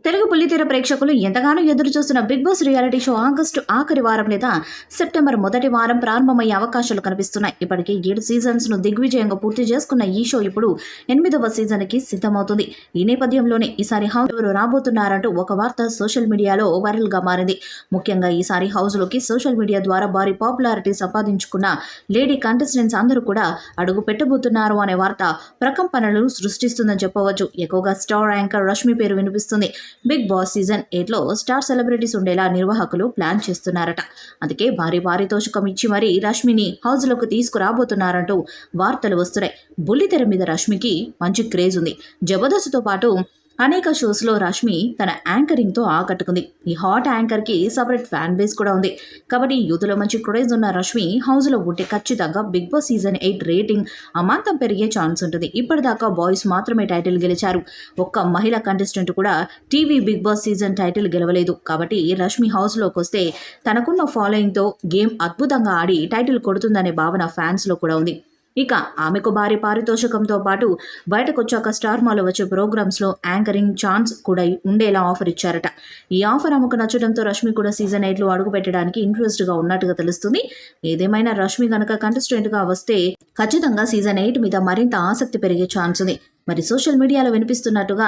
తెలుగు బుల్లితెర ప్రేక్షకులు ఎంతగానో ఎదురు చూస్తున్న Bigg Boss reality show August ఆఖరి వారం లేదా సెప్టెంబర్ మొదటి వారం ప్రారంభమయ్యే అవకాశాలు కనిపిస్తున్నాయి. ఇప్పటికే 7 సీజన్స్ ను దిగ్విజయంగా పూర్తి చేసుకున్న ఈ షో ఇప్పుడు 8వ సీజన్ కి సిద్ధమవుతుంది. ఈ నేపథ్యంలోనే ఈసారి హౌస్ ఎవరు రాబోతున్నారంటూ ఒక వార్త సోషల్ మీడియాలో వైరల్ గా మారింది. ముఖ్యంగా ఈసారి హౌస్ లోకి సోషల్ మీడియా ద్వారా భారీ పాపులారిటీ సంపాదించుకున్న లేడీ కంటెస్టెంట్స్ అందరూ కూడా అడుగు పెట్టబోతున్నారు అనే వార్త ప్రకంపనలు సృష్టిస్తుందని చెప్పవచ్చు. ఎక్కువగా స్టార్ యాంకర్ రష్మి పేరు వినిపిస్తుంది. బిగ్ బాస్ సీజన్ 8లో స్టార్ సెలబ్రిటీస్ ఉండేలా నిర్వాహకులు ప్లాన్ చేస్తున్నారట. అందుకే భారీ పారితోషికం ఇచ్చి మరీ రష్మిని హౌస్లోకి తీసుకురాబోతున్నారంటూ వార్తలు వస్తున్నాయి. బుల్లితెర మీద రష్మికి మంచి క్రేజ్ ఉంది. జబర్దస్త్తో పాటు అనేక షోస్లో రష్మి తన యాంకరింగ్తో ఆకట్టుకుంది. ఈ హాట్ యాంకర్కి సపరేట్ ఫ్యాన్ బేస్ కూడా ఉంది. కాబట్టి యూత్లో మంచి క్రేజ్ ఉన్న రష్మి హౌస్లో ఉంటే ఖచ్చితంగా బిగ్ బాస్ సీజన్ 8 రేటింగ్ అమాంతం పెరిగే ఛాన్స్ ఉంటుంది. ఇప్పటిదాకా బాయ్స్ మాత్రమే టైటిల్ గెలిచారు. ఒక్క మహిళా కంటెస్టెంట్ కూడా TV Big Boss season title గెలవలేదు. కాబట్టి రష్మి హౌస్లోకి వస్తే తనకున్న ఫాలోయింగ్తో గేమ్ అద్భుతంగా ఆడి టైటిల్ కొడుతుందనే భావన ఫ్యాన్స్లో కూడా ఉంది. ఇక ఆమెకు భారీ పారితోషికంతో పాటు బయటకొచ్చాక స్టార్ మాలో వచ్చే ప్రోగ్రామ్స్లో యాంకరింగ్ ఛాన్స్ కూడా ఉండేలా ఆఫర్ ఇచ్చారట. ఈ ఆఫర్ ఆమెకు నచ్చడంతో రష్మి కూడా సీజన్ 8లో అడుగు పెట్టడానికి ఇంట్రెస్ట్గా ఉన్నట్టుగా తెలుస్తుంది. ఏదేమైనా రష్మి కనుక కంటెస్టెంట్గా వస్తే ఖచ్చితంగా సీజన్ 8 మీద మరింత ఆసక్తి పెరిగే ఛాన్స్ ఉంది. మరి సోషల్ మీడియాలో వినిపిస్తున్నట్టుగా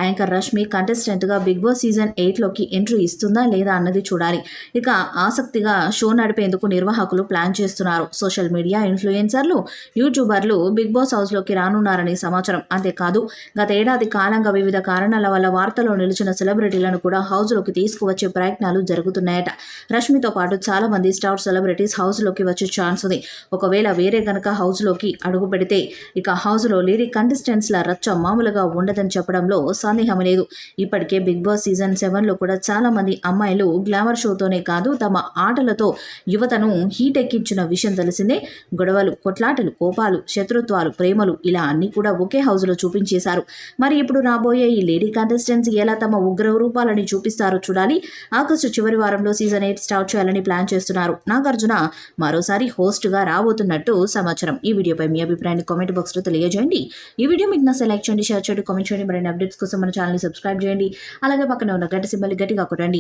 యాంకర్ రష్మి కంటెస్టెంట్గా బిగ్ బాస్ సీజన్ 8లోకి ఎంట్రీ ఇస్తుందా లేదా అన్నది చూడాలి. ఇక ఆసక్తిగా షో నడిపేందుకు నిర్వాహకులు ప్లాన్ చేస్తున్నారు. సోషల్ మీడియా ఇన్ఫ్లుయెన్సర్లు, యూట్యూబర్లు బిగ్ బాస్ హౌస్లోకి రానున్నారని సమాచారం. అంతేకాదు గత ఏడాది కాలంగా వివిధ కారణాల వల్ల వార్తల్లో నిలిచిన సెలబ్రిటీలను కూడా హౌస్లోకి తీసుకువచ్చే ప్రయత్నాలు జరుగుతున్నాయట. రష్మితో పాటు చాలా మంది స్టార్ సెలబ్రిటీస్ హౌస్లోకి వచ్చే ఛాన్స్ ఉంది. ఒకవేళ వేరే గనక హౌస్లోకి అడుగు పెడితే ఇక హౌస్లో లేడీ కంటెస్టెంట్స్ల రచ్చ మామూలుగా ఉండదని చెప్పడంలో సందేహం లేదు. ఇప్పటికే బిగ్ బాస్ సీజన్ 7లో కూడా చాలా మంది అమ్మాయిలు గ్లామర్ షోతోనే కాదు తమ ఆటలతో యువతను హీట్ ఎక్కించిన విషయం తెలిసిందే. గొడవలు, కొట్లాటలు, కోపాలు, శత్రుత్వాలు, ప్రేమలు ఇలా అన్నీ కూడా ఒకే హౌస్లో చూపించేశారు. మరి ఇప్పుడు రాబోయే ఈ లేడీ కంటెస్టెంట్స్ ఎలా తమ ఉగ్ర రూపాలని చూపిస్తారో చూడాలి. ఆగస్టు చివరి వారంలో సీజన్ 8 స్టార్ట్ చేయాలని ప్లాన్ చేస్తున్నారు. నాగార్జున మరోసారి హోస్ట్గా రాబోతున్నట్టు సమాచారం. ఈ వీడియోపై మీ అభిప్రాయాన్ని కామెంట్ బాక్స్లో తెలియజేయండి. ఈ వీడియో మీకు లైక్ చేయండి, షేర్ చేయండి, కామెంట్ చేయండి. మరిన్ని అప్డేట్స్ కోసం మన ఛానల్ని సబ్స్క్రైబ్ చేయండి. అలాగే పక్కన ఉన్న గంట సింబల్ గట్టిగా కొట్టండి.